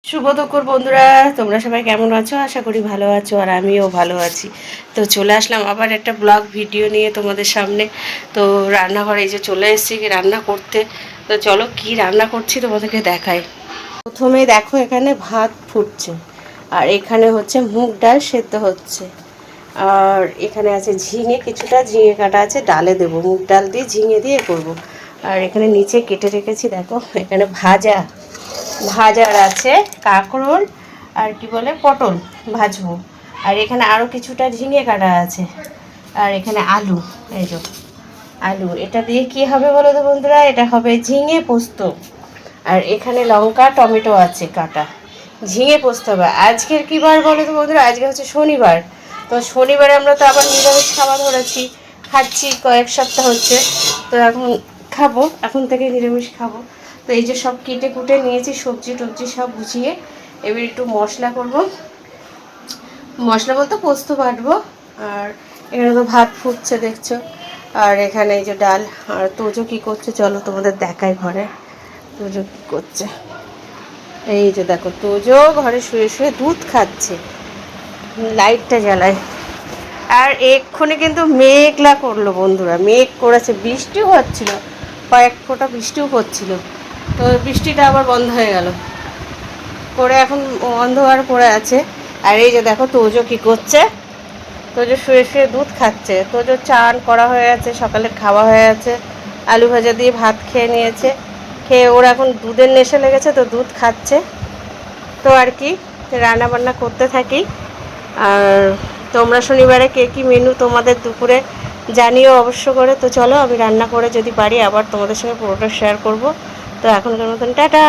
শুভ দুপুর বন্ধুরা, তোমরা সবাই কেমন আছো? আশা করি ভালো আছো, আর আমিও ভালো আছি। তো চলে আসলাম আবার একটা ব্লগ ভিডিও নিয়ে তোমাদের সামনে। তো রান্নাঘরে এই যে চলে এসেছি রান্না করতে। তো চলো কি রান্না করছি তোমাদেরকে দেখাই। প্রথমে দেখো এখানে ভাত ফুটছে, আর এখানে হচ্ছে মুগ ডাল সেদ্ধ হচ্ছে, আর এখানে আছে ঝিঙে, কিছুটা ঝিঙে কাটা আছে, ডালে দেবো, মুগ ডাল দিয়ে ঝিঙে দিয়ে করব। আর এখানে নিচে কেটে রেখেছি দেখো, এখানে ভাজার আছে কাঁকরোল আর কি বলে পটল ভাজবো। আর এখানে আরও কিছুটা ঝিঙে কাটা আছে, আর এখানে আলু, এই যে আলু, এটা দিয়ে কি হবে বলো তো বন্ধুরা? এটা হবে ঝিঙে পোস্ত। আর এখানে লঙ্কা টমেটো আছে কাটা, ঝিঙে পোস্ত হবে। আজকের কী বার বলো তো বন্ধুরা? আজকে হচ্ছে শনিবার। তো শনিবারে আমরা তো আবার নিরামিষ খাওয়া ধরেছি, খাচ্ছি কয়েক সপ্তাহ হচ্ছে। তো এখন খাবো, এখন থেকে নিরামিষ খাবো। তো এই যে সব কেটে কুটে নিয়েছি, সবজি টবজি সব গুছিয়ে এবার একটু মশলা করব। মশলা বলতে পোস্ত বাটবো। আর এখানে তো ভাত ফুটছে দেখছো, আর এখানে এই যে ডাল। আর তোজো কী করছে চলো তোমাদের দেখাই ঘরে। তোজো কী করছে, এই যে দেখো তোজো ঘরে শুয়ে শুয়ে দুধ খাচ্ছে, লাইটটা জ্বালায়। আর এক্ষুনি কিন্তু মেঘলা করলো বন্ধুরা, মেঘ করেছে, বৃষ্টিও হচ্ছিল, কয়েক ফোঁটা বৃষ্টিও পড়ছিল। তো বৃষ্টিটা আবার বন্ধ হয়ে গেল, করে এখন অন্ধকার করে আছে। আর এই যে দেখো তোজো কী করছে, তোজো শুয়ে শুয়ে দুধ খাচ্ছে। তোজো চান করা হয়ে গেছে, সকালের খাওয়া হয়ে গেছে, আলু ভাজা দিয়ে ভাত খেয়ে নিয়েছে, খেয়ে ওর এখন দুধের নেশা লেগেছে, তো দুধ খাচ্ছে। তো আর কি রান্না বান্না করতে থাকি। আর তোমরা শনিবারে কে কী মেনু তোমাদের দুপুরে জানিও অবশ্য করে। তো চলো আমি রান্না করে যদি পারি আবার তোমাদের সঙ্গে পুরোটা শেয়ার করব। তো এখনকার মতন টাটা।